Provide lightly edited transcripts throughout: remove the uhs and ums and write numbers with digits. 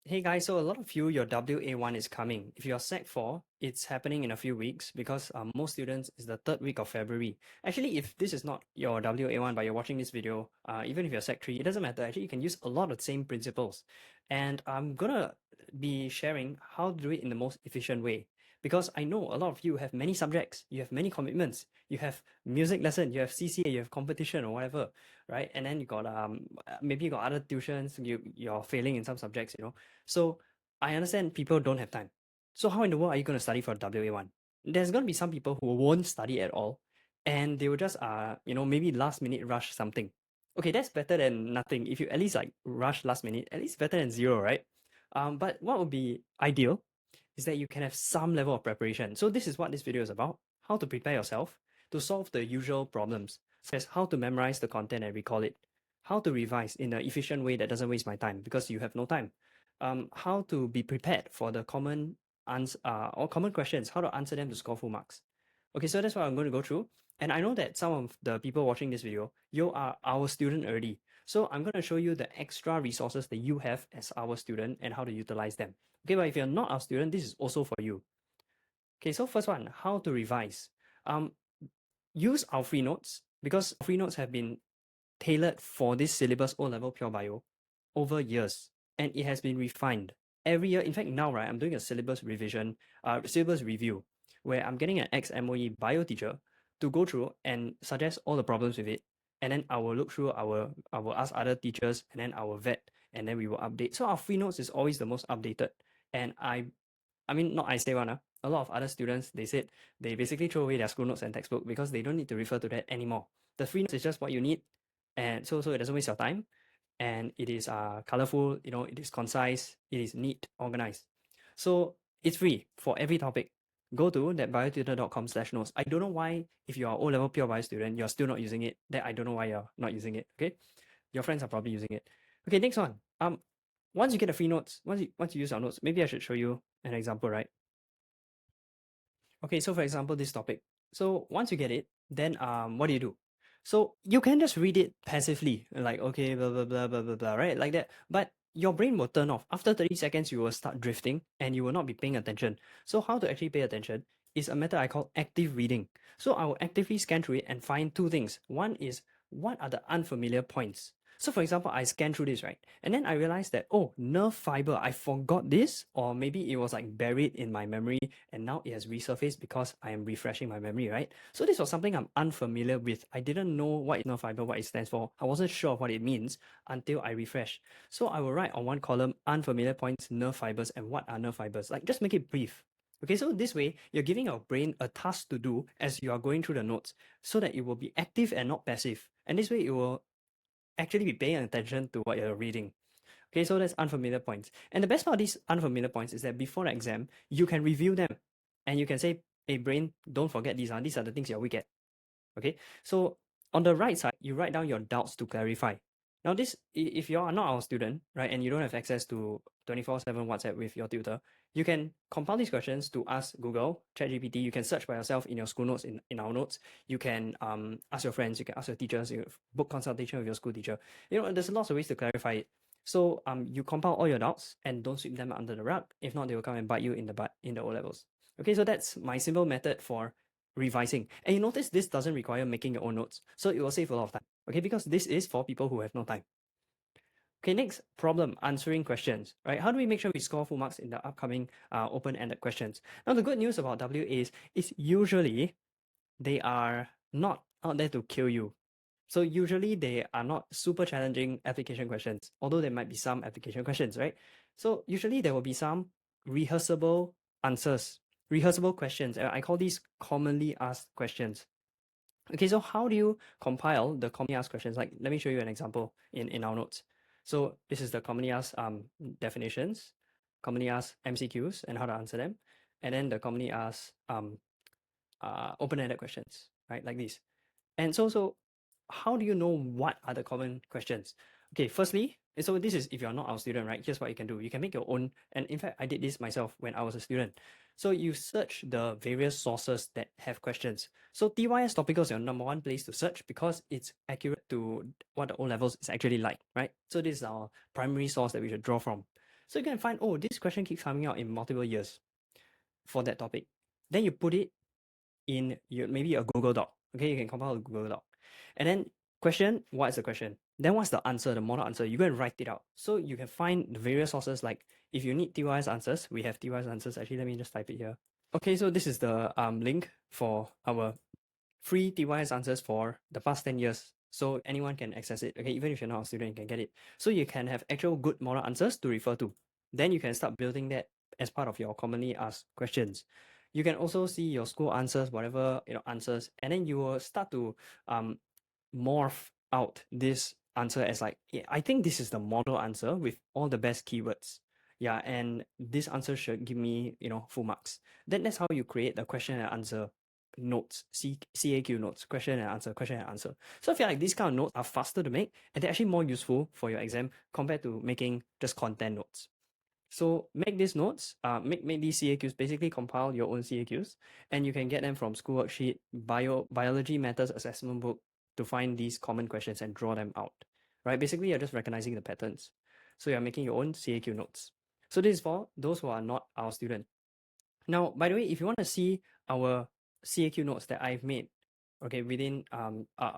Hey guys, so a lot of you, your WA1 is coming. If you're Sec 4, it's happening in a few weeks because most students is the third week of February. Actually, if this is not your WA1 but you're watching this video, even if you're Sec 3, it doesn't matter. Actually, you can use a lot of the same principles. And I'm gonna be sharing how to do it in the most efficient way. Because I know a lot of you have many subjects, you have many commitments, you have music lesson, you have CCA, you have competition or whatever, right? And then you got maybe you got other tuitions, you're failing in some subjects, so I understand people don't have time. So how in the world are you going to study for WA1? There's going to be some people who won't study at all, and they will just maybe last minute rush something. Okay, that's better than nothing. If you at least like rush last minute, at least better than zero, right? But what would be ideal is that you can have some level of preparation. So this is what this video is about: how to prepare yourself to solve the usual problems, such as how to memorize the content and recall it, how to revise in an efficient way that doesn't waste my time because you have no time, how to be prepared for the common or common questions, how to answer them to score full marks. Okay, so that's what I'm going to go through. And I know that some of the people watching this video, you are our student already. So I'm going to show you the extra resources that you have as our student and how to utilize them. Okay, but if you're not our student, this is also for you. Okay, so first one, how to revise. Um, Use our free notes because free notes have been tailored for this syllabus O-level pure bio over years, and it has been refined every year. In fact, now, right, I'm doing a syllabus revision, syllabus review, where I'm getting an ex-MOE bio teacher to go through and suggest all the problems with it, and then I will look through, I will ask other teachers, and then I will vet, and then we will update. So our free notes is always the most updated, and I mean, not I say one, a lot of other students, they said they basically throw away their school notes and textbook because they don't need to refer to that anymore. The free notes is just what you need, and so it doesn't waste your time, and it is colorful, it is concise, it is neat, organized. So it's free for every topic. Go to thatbiotutor.com/notes. I don't know why, if you are O-level pure bio student, you're still not using it. That I don't know why you're not using it. Okay, your friends are probably using it. Okay, next one. Once you get the free notes, once you use our notes, maybe I should show you an example, right? Okay, so for example, this topic. So once you get it, then what do you do? So you can just read it passively, like okay, blah blah blah blah blah blah, right? Like that. But your brain will turn off. After 30 seconds, you will start drifting and you will not be paying attention. So how to actually pay attention is a method I call active reading. So I will actively scan through it and find two things. One is, what are the unfamiliar points? So for example, I scan through this, right? And then I realized that, oh, nerve fiber, I forgot this, or maybe it was like buried in my memory and now it has resurfaced because I am refreshing my memory, right? So this was something I'm unfamiliar with. I didn't know what is nerve fiber, what it stands for. I wasn't sure of what it means until I refresh. So I will write on one column, unfamiliar points, nerve fibers, and what are nerve fibers. Like, just make it brief. Okay, so this way, you're giving your brain a task to do as you are going through the notes so that it will be active and not passive. And this way, it will actually be paying attention to what you're reading. Okay, so that's unfamiliar points. And the best part of these unfamiliar points is that before the exam, you can review them and you can say, hey, brain, don't forget these. These are the things you're weak at. Okay, so on the right side, you write down your doubts to clarify. Now, this, if you are not our student, right, and you don't have access to 24/7 WhatsApp with your tutor, you can compile these questions to ask Google, ChatGPT. You can search by yourself in your school notes, in our notes. You can ask your friends, you can ask your teachers, you book consultation with your school teacher. There's lots of ways to clarify it. So you compile all your doubts and don't sweep them under the rug. If not, they will come and bite you in the butt in the O levels. Okay, so that's my simple method for revising. And you notice this doesn't require making your own notes. So it will save a lot of time. Okay, because this is for people who have no time. Okay, next problem, answering questions, right? How do we make sure we score full marks in the upcoming open-ended questions? Now, the good news about WAs is usually they are not out there to kill you. So usually they are not super challenging application questions, although there might be some application questions, right? So usually there will be some rehearsable answers, rehearsable questions. I call these commonly asked questions. Okay, so how do you compile the commonly asked questions? Like, let me show you an example in our notes. So this is the commonly asked definitions, commonly asked MCQs and how to answer them, and then the commonly asked open-ended questions, right? Like these. And so how do you know what are the common questions? Okay, firstly, so this is if you're not our student, right? Here's what you can do. You can make your own. And in fact, I did this myself when I was a student. So you search the various sources that have questions. So TYS Topical is your number one place to search because it's accurate to what the O levels is actually like, right? So this is our primary source that we should draw from. So you can find, oh, this question keeps coming out in multiple years for that topic. Then you put it in your, maybe a Google Doc. Okay, you can compile a Google Doc. And then question, what is the question? Then what's the answer, the model answer? You go and write it out. So you can find the various sources, like if you need TYS answers, we have TYS answers. Actually, let me just type it here. Okay, so this is the link for our free TYS answers for the past 10 years. So anyone can access it. Okay, even if you're not a student, you can get it. So you can have actual good model answers to refer to. Then you can start building that as part of your commonly asked questions. You can also see your school answers, whatever answers, and then you will start to morph out this answer as like, I think this is the model answer with all the best keywords. Yeah, and this answer should give me full marks. Then that's how you create the question and answer notes, CAQ notes, question and answer. So I feel like these kind of notes are faster to make and they're actually more useful for your exam compared to making just content notes. So make these notes, make these CAQs, basically compile your own CAQs, and you can get them from school worksheet, biology matters assessment book to find these common questions and draw them out. Right? Basically, you're just recognizing the patterns. So you're making your own CAQ notes. So this is for those who are not our student. Now, by the way, if you want to see our CAQ notes that I've made, okay, within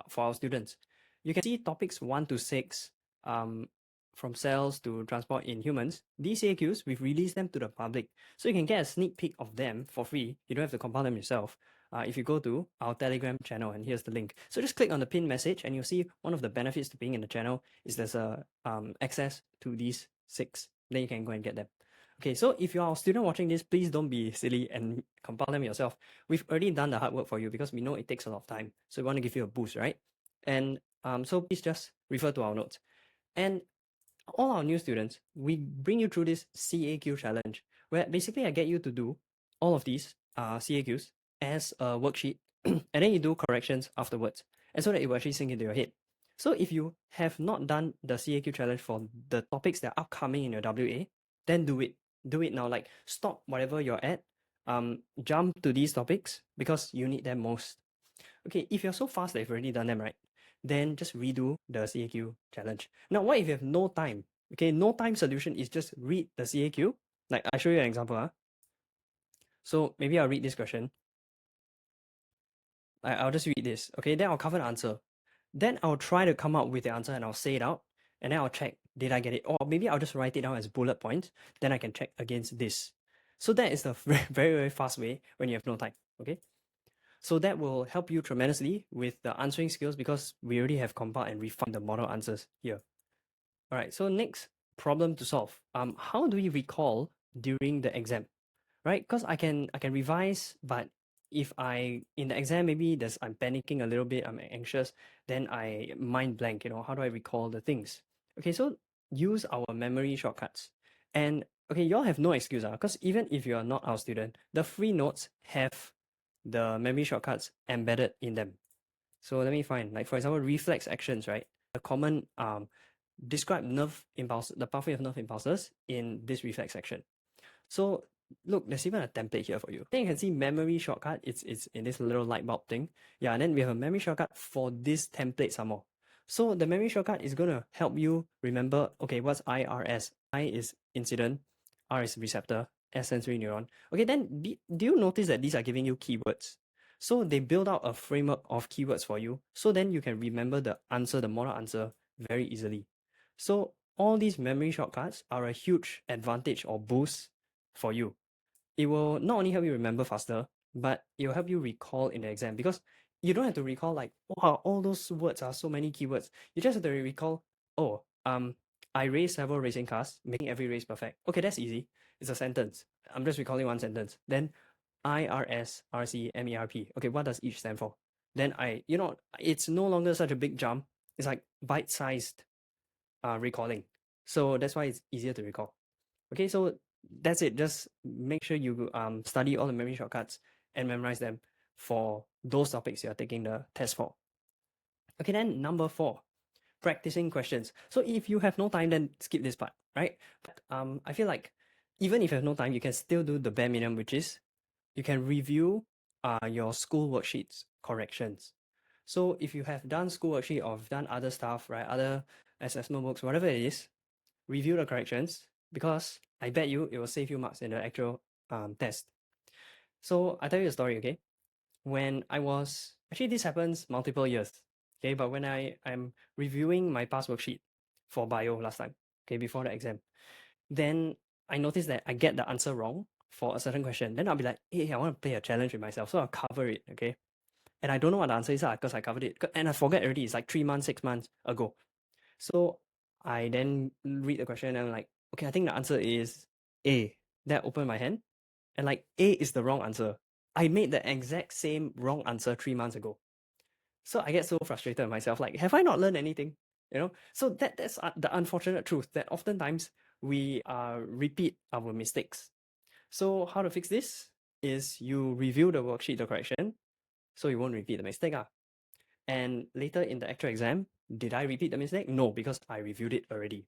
for our students, you can see topics 1 to 6, from cells to transport in humans. These CAQs, we've released them to the public, so you can get a sneak peek of them for free. You don't have to compile them yourself. If you go to our Telegram channel, and here's the link. So just click on the pinned message, and you'll see one of the benefits to being in the channel is there's a access to these 6. Then you can go and get them. Okay, so if you are a student watching this, please don't be silly and compile them yourself. We've already done the hard work for you because we know it takes a lot of time. So we want to give you a boost, right? And so please just refer to our notes. And all our new students, we bring you through this CAQ challenge, where basically I get you to do all of these CAQs as a worksheet, and then you do corrections afterwards, and so that it will actually sink into your head. So if you have not done the CAQ challenge for the topics that are upcoming in your WA, then do it. Do it now. Like, stop whatever you're at, jump to these topics because you need them most. Okay, if you're so fast that you've already done them, right, then just redo the CAQ challenge. Now, what if you have no time? Okay, no time solution is just read the CAQ. Like, I'll show you an example. So maybe I'll read this question. I'll just read this. Okay, then I'll cover the answer. Then I'll try to come up with the answer and I'll say it out. And then I'll check, did I get it? Or maybe I'll just write it down as bullet points. Then I can check against this. So that is the very, very, very fast way when you have no time. Okay. So that will help you tremendously with the answering skills because we already have compiled and refined the model answers here. All right, so next problem to solve. How do we recall during the exam, right? Because I can revise, but if I in the exam maybe I'm panicking a little bit, I'm anxious, then I mind blank. How do I recall the things? Okay, so use our memory shortcuts. And okay, y'all have no excuse, because even if you are not our student, the free notes have the memory shortcuts embedded in them. So let me find, like for example, reflex actions, right? A common describe nerve impulse, the pathway of nerve impulses in this reflex action. So look, there's even a template here for you. Then you can see memory shortcut. It's in this little light bulb thing. Yeah, and then we have a memory shortcut for this template some more. So the memory shortcut is gonna help you remember, okay, what's IRS? I is incident, R is receptor, S sensory neuron. Okay, then do you notice that these are giving you keywords? So they build out a framework of keywords for you. So then you can remember the answer, the model answer very easily. So all these memory shortcuts are a huge advantage or boost for you. It will not only help you remember faster, but it will help you recall in the exam because you don't have to recall like, wow, all those words are so many keywords. You just have to recall, oh, I race several racing cars, making every race perfect. Okay, that's easy. It's a sentence. I'm just recalling one sentence. Then IRS, RC, MERP. Okay, what does each stand for? Then it's no longer such a big jump. It's like bite-sized recalling. So that's why it's easier to recall. Okay, so that's it. Just make sure you study all the memory shortcuts and memorize them for those topics you're taking the test for. Okay, then number 4, practicing questions. So if you have no time, then skip this part, right? But I feel like even if you have no time, you can still do the bare minimum, which is you can review your school worksheets corrections. So if you have done school worksheet or have done other stuff, right, other assessment books, whatever it is, review the corrections because I bet you it will save you marks in the actual test. So I tell you a story, okay? When I was actually this happens multiple years, okay? But when I'm reviewing my past worksheet for bio last time, okay, before the exam, then I noticed that I get the answer wrong for a certain question. Then I'll be like, hey, I want to play a challenge with myself, so I'll cover it, okay? And I don't know what the answer is because I covered it, and I forget already. It's like 3 months, 6 months ago. So I then read the question and I'm like, okay, I think the answer is A. Then I open my hand and like A is the wrong answer. I made the exact same wrong answer 3 months ago. So I get so frustrated with myself. Like, have I not learned anything? You know? So that's the unfortunate truth that oftentimes we repeat our mistakes. So how to fix this is you review the worksheet, the correction, so you won't repeat the mistake. And later in the actual exam, did I repeat the mistake? No, because I reviewed it already.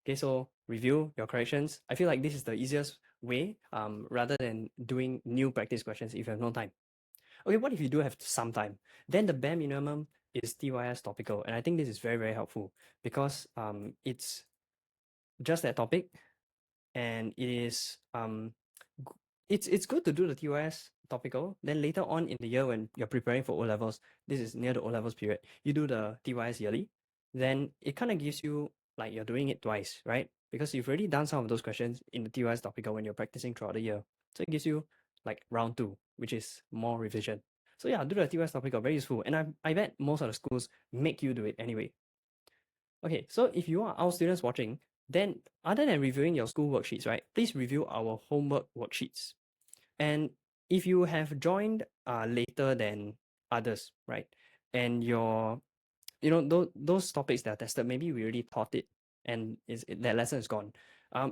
Okay, so review your corrections. I feel like this is the easiest way rather than doing new practice questions if you have no time. Okay, what if you do have some time? Then the bare minimum is TYS topical. And I think this is very, very helpful because it's just that topic and it is it's good to do the TOS topical. Then later on in the year when you're preparing for O levels, this is near the O levels period. You do the TYS yearly, then it kind of gives you like you're doing it twice, right? Because you've already done some of those questions in the TYS topical when you're practicing throughout the year. So it gives you like round two, which is more revision. So yeah, do the TYS topical, very useful. And I bet most of the schools make you do it anyway. Okay, so if you are our students watching, then other than reviewing your school worksheets, right, please review our homework worksheets. And if you have joined later than others, right, and those topics that are tested, maybe we already taught it and that lesson is gone.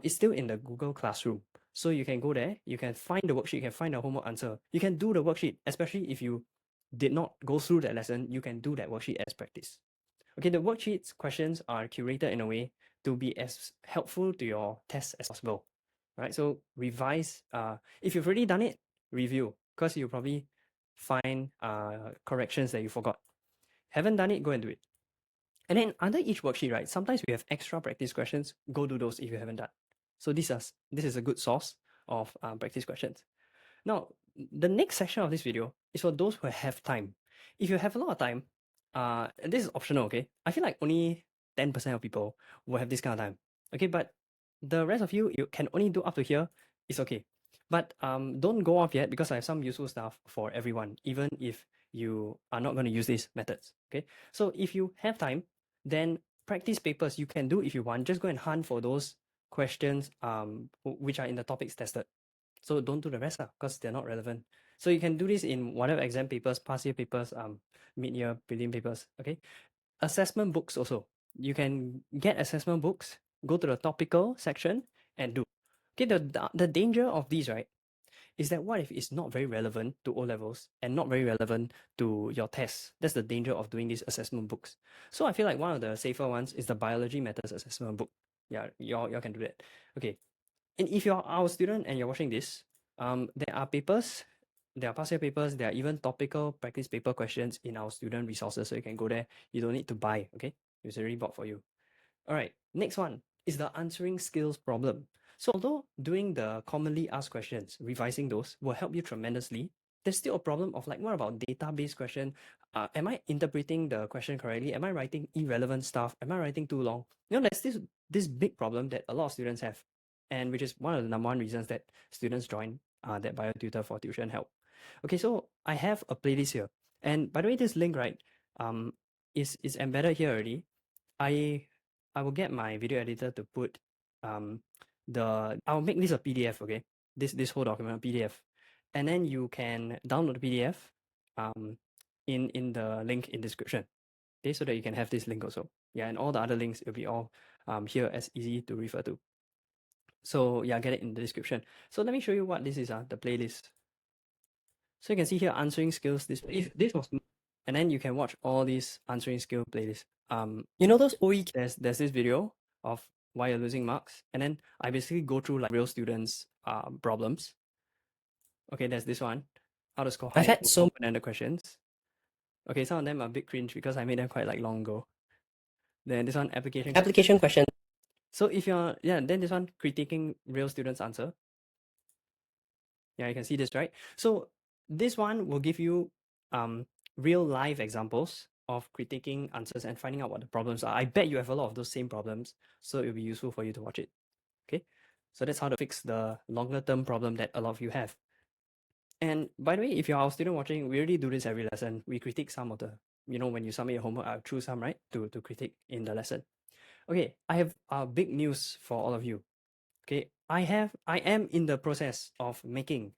It's still in the Google Classroom. So you can go there, you can find the worksheet, you can find the homework answer. You can do the worksheet, especially if you did not go through that lesson, you can do that worksheet as practice. Okay, the worksheets questions are curated in a way to be as helpful to your test as possible, right? So revise. If you've already done it, review because you'll probably find corrections that you forgot. Haven't done it, go and do it. And then under each worksheet, right? Sometimes we have extra practice questions. Go do those if you haven't done. So this is a good source of practice questions. Now, the next section of this video is for those who have time. If you have a lot of time, and this is optional, okay? I feel like only 10% of people will have this kind of time. Okay, but the rest of you can only do up to here, it's okay. But don't go off yet because I have some useful stuff for everyone, even if you are not going to use these methods. Okay. So if you have time, then practice papers you can do if you want. Just go and hunt for those questions which are in the topics tested. So don't do the rest because they're not relevant. So you can do this in whatever exam papers, past year papers, mid-year, prelim papers. Okay. Assessment books also. You can get assessment books, go to the topical section and do. Okay, the danger of these, right, is that what if it's not very relevant to O levels and not very relevant to your tests? That's the danger of doing these assessment books. So I feel like one of the safer ones is the biology methods assessment book. Yeah, y'all can do that. Okay, and if you're our student and you're watching this, there are papers, there are past year papers, there are even topical practice paper questions in our student resources, so you can go there. You don't need to buy, okay? It's already bought for you. All right, next one is the answering skills problem. So although doing the commonly asked questions, revising those will help you tremendously, there's still a problem of like, what about database question? Am I interpreting the question correctly? Am I writing irrelevant stuff? Am I writing too long? There's this big problem that a lot of students have, and which is one of the number one reasons that students join ThatBioTutor for tuition help. Okay, so I have a playlist here, and by the way, this link right is embedded here already. I I will get my video editor to put I'll make this a PDF, okay? This whole document a PDF. And then you can download the PDF in the link in description. Okay, so that you can have this link also. Yeah, and all the other links will be all here as easy to refer to. So yeah, get it in the description. So let me show you what this is, the playlist. So you can see here answering skills. This was, and then you can watch all these answering skill playlists. Those OE, there's this video of why you're losing marks, and then I basically go through like real students' problems. Okay, there's this one, how to score high in open-ended questions. Okay, some of them are a bit cringe because I made them quite like long ago. Then this one, application question. So if you're, yeah, then this one, critiquing real students' answer. Yeah, you can see this, right? So this one will give you um, real life examples of critiquing answers and finding out what the problems are. I bet you have a lot of those same problems, so it'll be useful for you to watch it. Okay, so that's how to fix the longer term problem that a lot of you have. And by the way, if you're our student watching, we already do this every lesson. We critique some of the, when you submit your homework, I'll choose some, right, to critique in the lesson. Okay, I have big news for all of you. Okay, I am in the process of making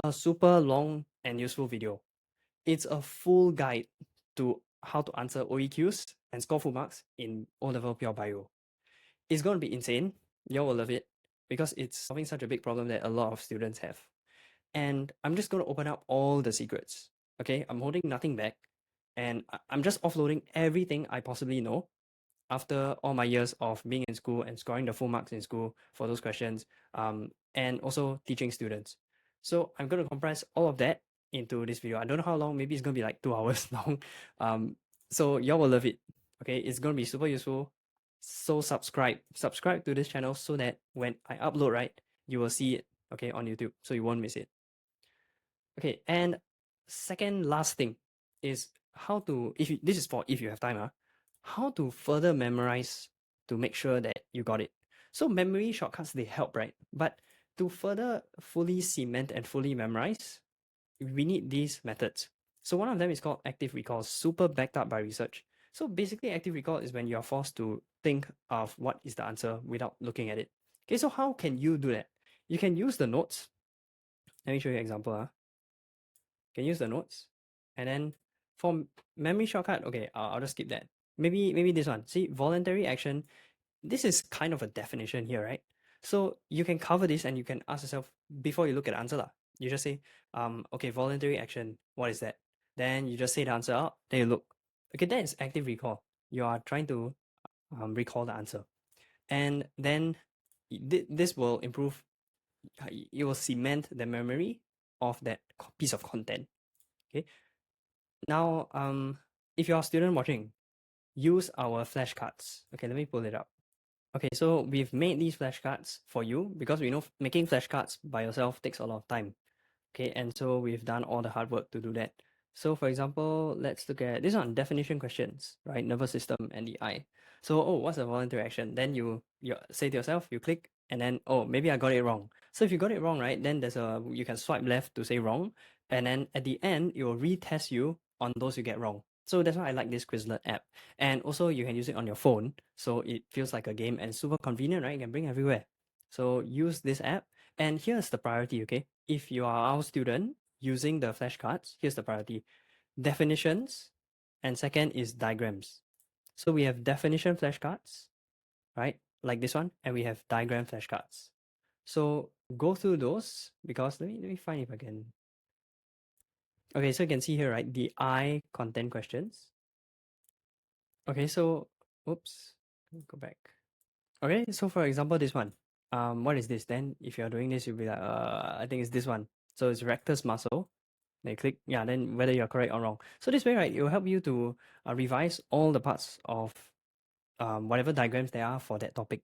a super long and useful video. It's a full guide to how to answer OEQs and score full marks in O-level pure bio. It's going to be insane. You all will love it because it's solving such a big problem that a lot of students have. And I'm just going to open up all the secrets. Okay, I'm holding nothing back and I'm just offloading everything I possibly know after all my years of being in school and scoring the full marks in school for those questions, and also teaching students. So I'm going to compress all of that into this video. I don't know how long, maybe it's going to be like 2 hours long. So y'all will love it. Okay, it's going to be super useful. So subscribe to this channel so that when I upload, right, you will see it, okay, on YouTube, so you won't miss it. Okay, and second last thing is how to, this is for if you have time, how to further memorize to make sure that you got it. So memory shortcuts, they help, right? But to further fully cement and fully memorize, we need these methods. So one of them is called active recall, super backed up by research. So basically, active recall is when you are forced to think of what is the answer without looking at it. Okay, so how can you do that? You can use the notes. Let me show you an example. Can use the notes. And then for memory shortcut, okay, I'll just skip that. Maybe this one. See, voluntary action. This is kind of a definition here, right? So you can cover this and you can ask yourself before you look at the answer. You just say, okay, voluntary action, what is that? Then you just say the answer out, then you look. Okay, that is active recall. You are trying to recall the answer. And then this will improve, it will cement the memory of that piece of content. Okay. Now, if you're a student watching, use our flashcards. Okay, let me pull it up. Okay, so we've made these flashcards for you because we know making flashcards by yourself takes a lot of time. Okay, and so we've done all the hard work to do that. So for example, let's look at this one, definition questions, right? Nervous system and the eye. So, oh, what's a voluntary action? Then you say to yourself, you click, and then, oh, maybe I got it wrong. So if you got it wrong, right, then you can swipe left to say wrong, and then at the end, it will retest you on those you get wrong. So that's why I like this Quizlet app. And also you can use it on your phone, so it feels like a game and super convenient, right? You can bring everywhere. So use this app. And here's the priority, okay? If you are our student using the flashcards, here's the priority. Definitions, and second is diagrams. So we have definition flashcards, right? Like this one, and we have diagram flashcards. So go through those because let me find if I can. Okay, so you can see here, right? The I content questions. Okay, so oops, go back. Okay, so for example, this one. What is this? Then if you're doing this, you'll be like, I think it's this one. So it's rectus muscle. Then you click, yeah, then whether you're correct or wrong. So this way, right, it will help you to revise all the parts of whatever diagrams there are for that topic.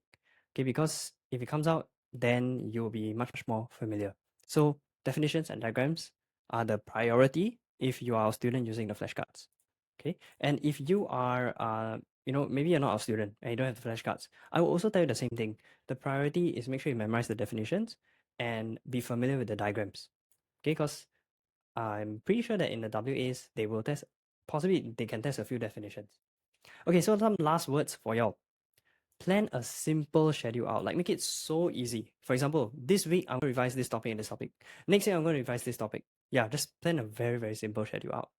Okay, because if it comes out, then you'll be much more familiar. So definitions and diagrams are the priority if you are a student using the flashcards. Okay, and if you are, maybe you're not a student and you don't have the flashcards, I will also tell you the same thing. The priority is make sure you memorize the definitions and be familiar with the diagrams. Okay, because I'm pretty sure that in the WAs, they will test, possibly they can test a few definitions. Okay, so some last words for y'all. Plan a simple schedule out, like make it so easy. For example, this week I'm going to revise this topic and this topic. Next week I'm going to revise this topic. Yeah, just plan a very, very simple schedule out.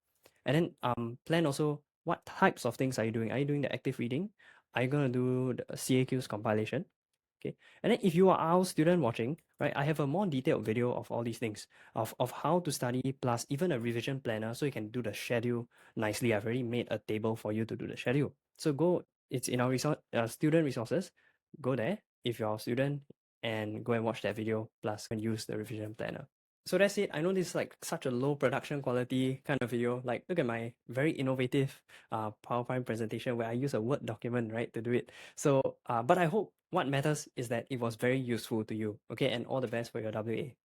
And then plan also what types of things are you doing? Are you doing the active reading? Are you going to do the CAQs compilation? Okay. And then if you are our student watching, right, I have a more detailed video of all these things, of how to study plus even a revision planner so you can do the schedule nicely. I've already made a table for you to do the schedule. So it's in our student resources. Go there if you're a student and go and watch that video plus and use the revision planner. So that's it. I know this is like such a low production quality kind of video. Like, look at my very innovative PowerPoint presentation where I use a Word document, right, to do it. So, but I hope what matters is that it was very useful to you. Okay, and all the best for your WA.